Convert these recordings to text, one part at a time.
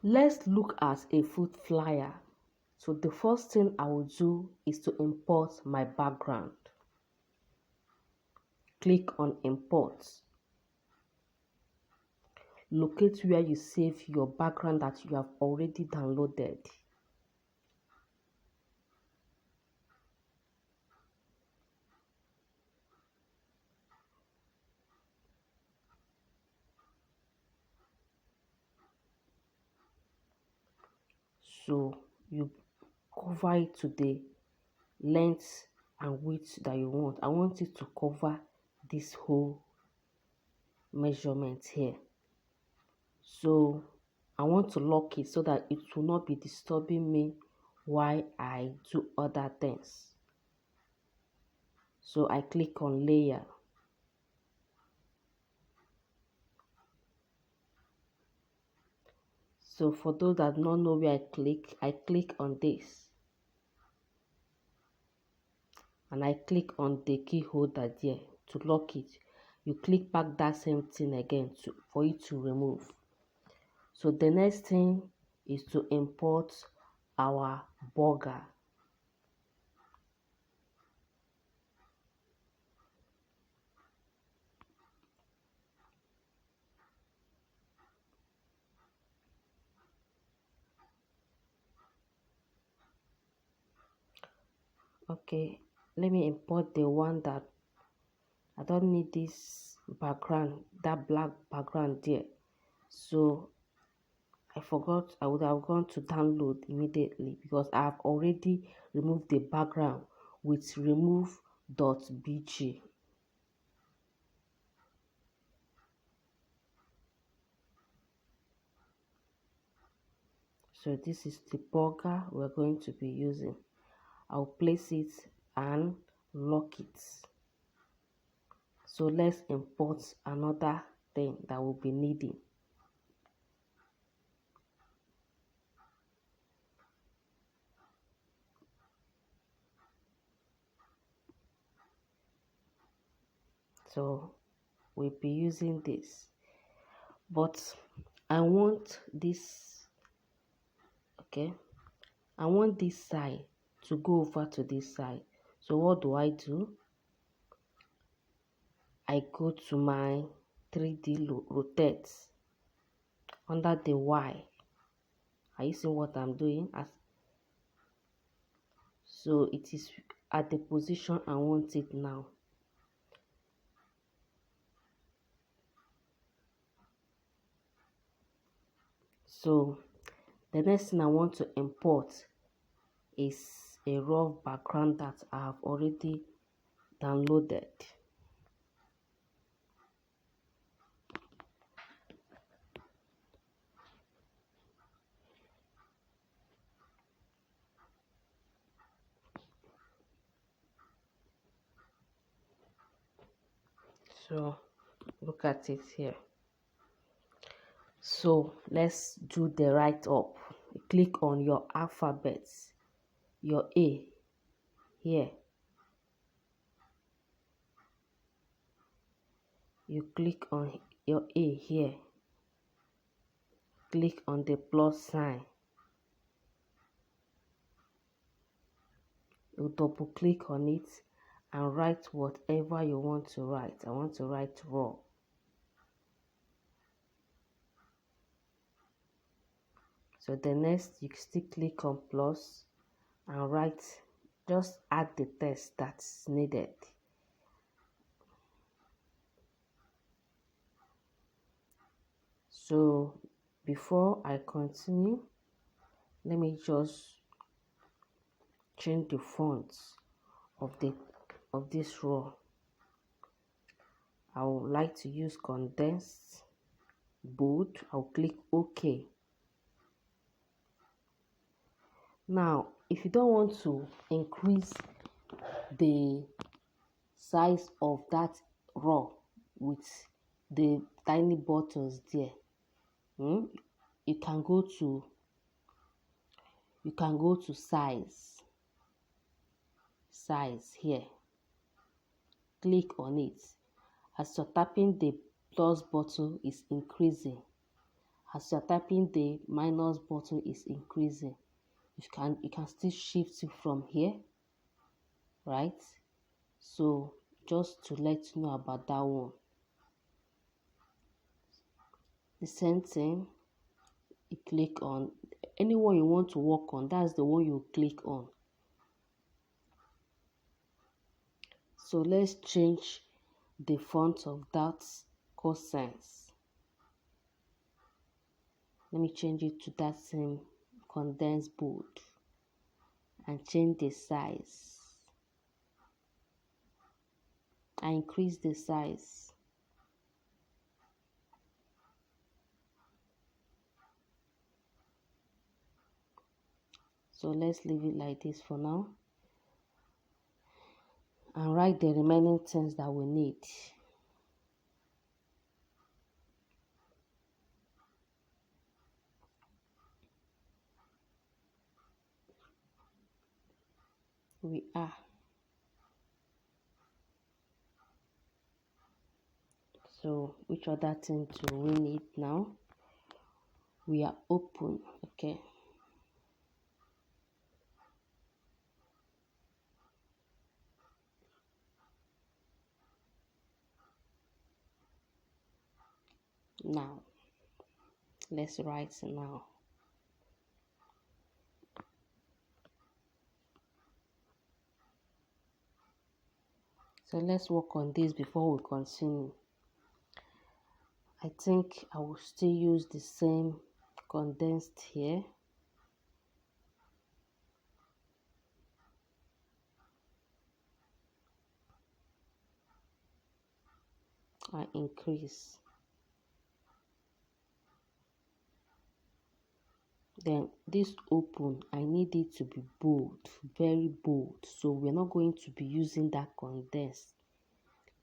Let's look at a food flyer. So the first thing I will do is to import my background. Click on import. Locate where you save your background that you have already downloaded. So you cover it to the length and width that you want. I want it to cover this whole measurement here. So I want to lock it so that it will not be disturbing me while I do other things. So I click on layer. So for those that don't know where I click on this. And I click on the key holder there to lock it. You click back that same thing again for it to remove. So the next thing is to import our burger. Okay, let me import the one that I don't need this background, that black background there. So I forgot I would have gone to download immediately because I have already removed the background with remove.bg. So this is the burger we're going to be using. I'll place it and lock it. So let's import another thing that we'll be needing. So we'll be using this, but I want this, okay, I want this side to go over to this side. So what do? I go to my 3D rotate under the Y. Are you seeing what I'm doing? So it is at the position I want it now. So the next thing I want to import is a raw background that I have already downloaded. So look at it here. So let's do the write up. Click on your alphabets, your A here. You click on your A here. Click on the plus sign. You double click on it and write whatever you want to write. I want to write raw. So the next, you still click on plus and write, just add the text that's needed. So before I continue, let me just change the fonts of this row. I would like to use condensed bold. I'll click OK. Now, if you don't want to increase the size of that row with the tiny buttons there, you can go to size here. Click on it. As you're tapping, the plus button is increasing. As you're typing, the minus button is increasing. You can still shift it from here, right? So just to let you know about that one. The same thing, you click on anyone you want to work on, that's the one you click on. So let's change the font of that cosines. Let me change it to that same condensed bold and change the size. I increase the size. So let's leave it like this for now and write the remaining things that we need. We are. So which other thing do we need now? We are open, okay. Now, let's write now. So let's work on this before we continue. I think I will still use the same condensed here. I increase. Then this open, I need it to be bold, very bold. So we're not going to be using that condensed.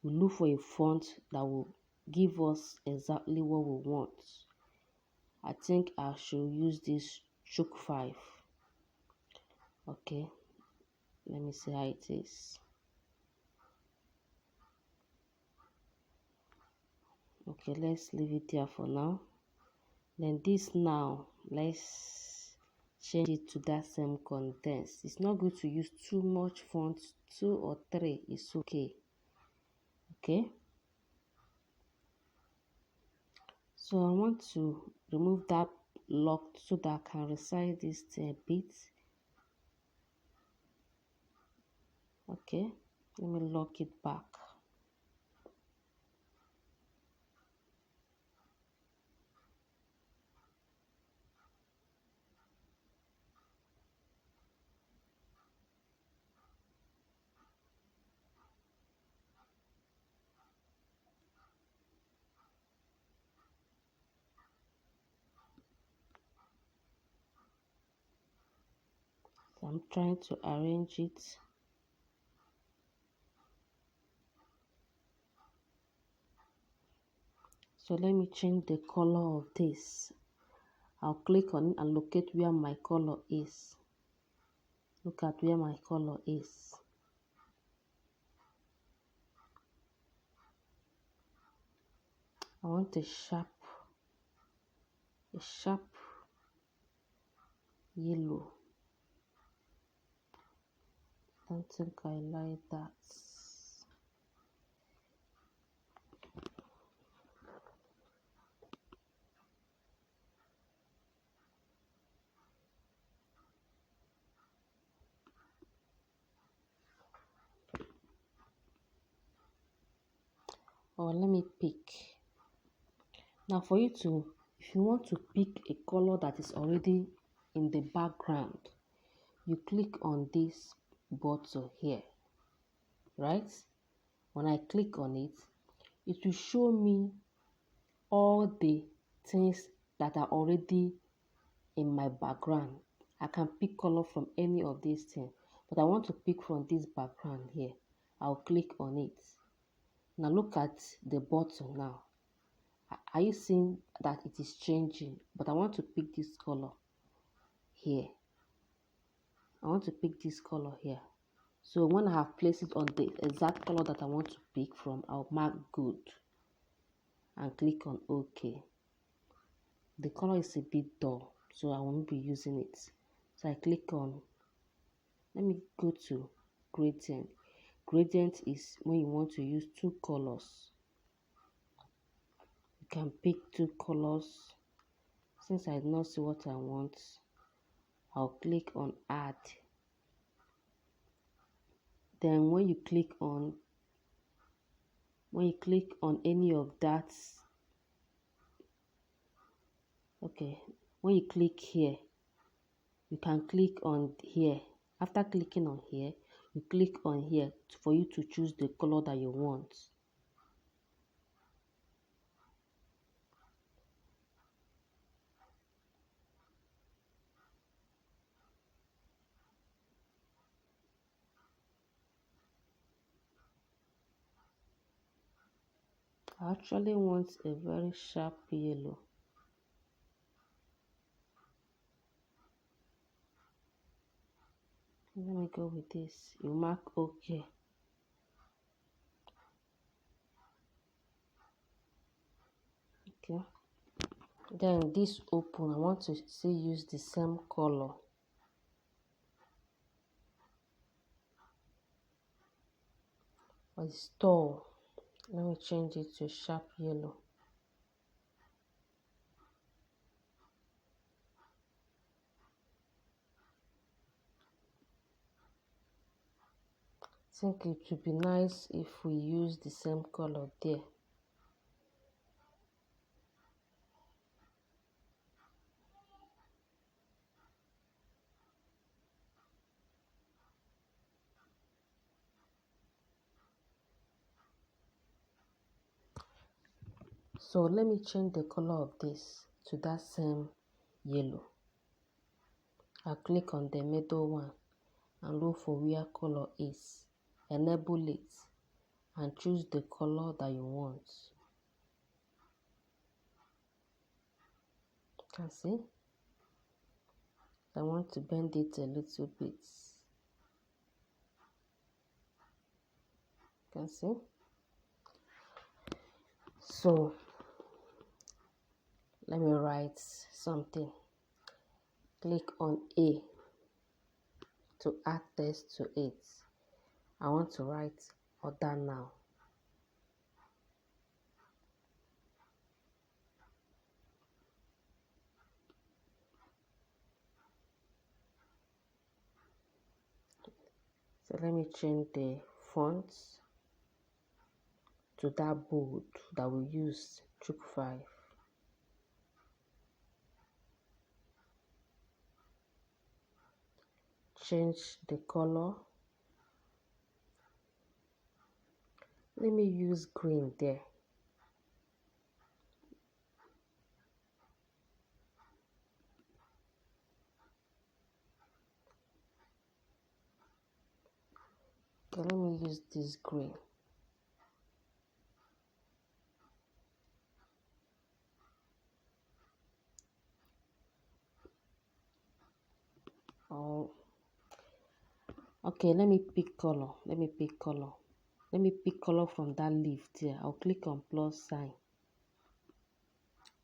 We look for a font that will give us exactly what we want. I think I should use this Chook 5. Okay, let me see how it is. Okay, let's leave it there for now. Then this now, let's change it to that same condensed. It's not good to use too much font. 2 or 3 is okay. Okay, so I want to remove that lock so that I can resize this a bit. Okay, let me lock it back. So I'm trying to arrange it. So let me change the color of this. I'll click on it and locate where my color is. Look at where my color is. I want a sharp yellow. I don't think I like that. Or let me pick. Now for you to, if you want to pick a color that is already in the background, you click on this button here, right? When I click on it, it will show me all the things that are already in my background. I can pick color from any of these things, but I want to pick from this background here. I'll click on it. Now look at the button now. Are you seeing that it is changing? But I want to pick this color here. I want to pick this color here. So when I have placed it on the exact color that I want to pick from, I'll mark good and click on OK. the color is a bit dull, so I won't be using it. So I click on, let me go to gradient. Gradient is when you want to use two colors. You can pick two colors. Since I do not see what I want, I'll click on add. Then when you click on any of that, okay, when you click here, you can click on here. After clicking on here, you click on here for you to choose the color that you want. I actually want a very sharp yellow. Let me go with this. You mark OK. Okay. Then this open, I want to still use the same color. But it's tall. Let me change it to sharp yellow. I think it would be nice if we use the same color there. So let me change the color of this to that same yellow. I'll click on the middle one and look for where color is. Enable it and choose the color that you want. You can see? I want to bend it a little bit. You can see? So let me write something. Click on A to add text to it. I want to write order now. So let me change the font to that bold that we used Chook 5. Change the color. Let me use green there. Okay, let me use this green. Oh, okay, let me pick color. Let me pick color from that leaf there. I'll click on plus sign.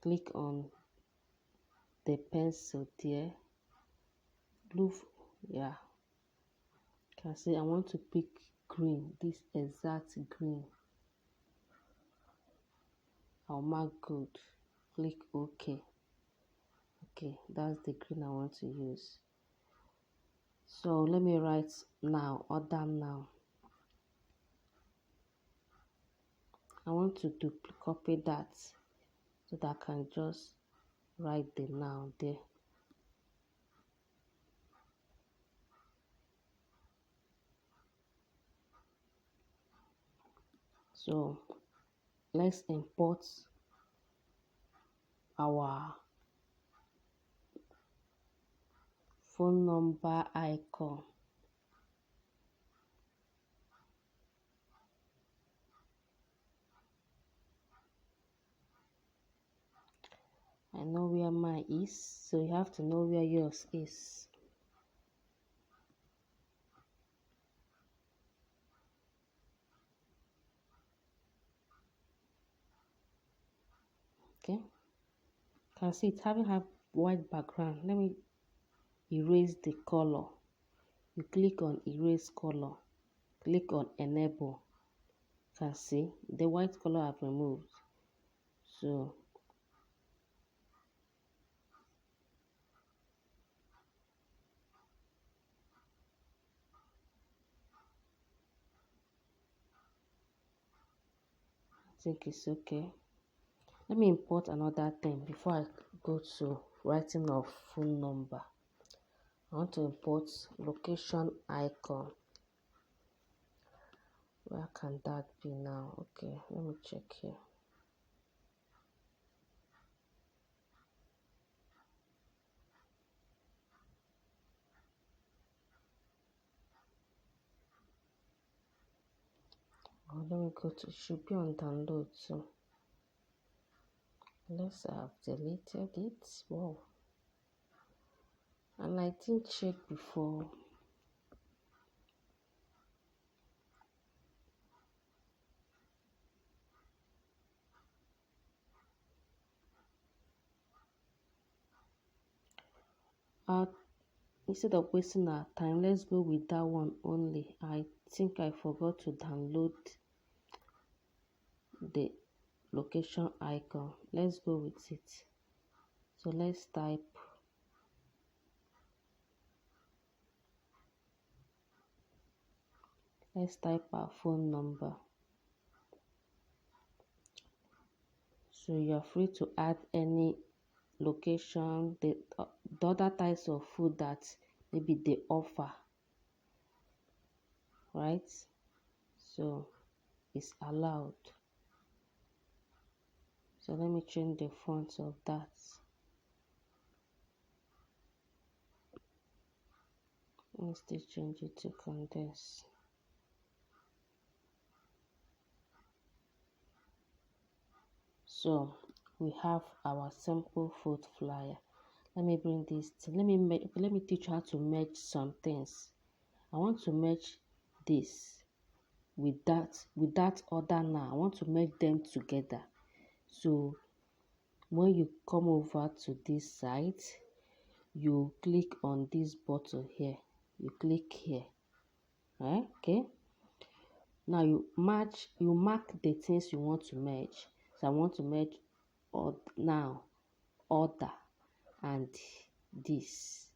Click on the pencil there. Blue, yeah. You can see I want to pick green, this exact green. I'll mark good. Click OK. Okay, that's the green I want to use. So let me write now, order now. I want to copy that so that I can just write the now there. So let's import our phone number icon. I know where mine is, so you have to know where yours is. Okay, you can see it having a white background. Let me erase the color. You click on erase color, click on enable. You can see the white color I've removed. So I think it's okay. Let me import another thing before I go to writing of phone number. I want to import location icon. Where can that be now? Okay, let me check here. Oh, let me go to, it should be on download too. Let's have deleted it. Wow. And I didn't check before. Instead of wasting our time, let's go with that one only. I think I forgot to download the location icon. Let's go with it. So let's type our phone number. So you're free to add any location, the other types of food that maybe they offer, right? So it's allowed. So let me change the font of that. Let's still change it to condense. So we have our simple food flyer. Let me bring this to, let me teach you how to merge some things. I want to merge this with that other now. I want to merge them together. So when you come over to this site, you click on this button here. You click here. Right? Okay. Now you mark the things you want to merge. So I want to merge now order and this.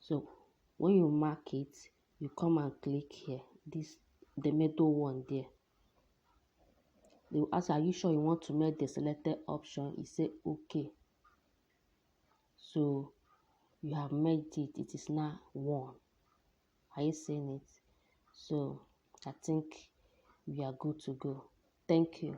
So when you mark it, you come and click here, this the middle one there. They will ask, are you sure you want to make the selected option? You say okay. So you have made it. It is now one. Are you seeing it? So I think we are good to go. Thank you.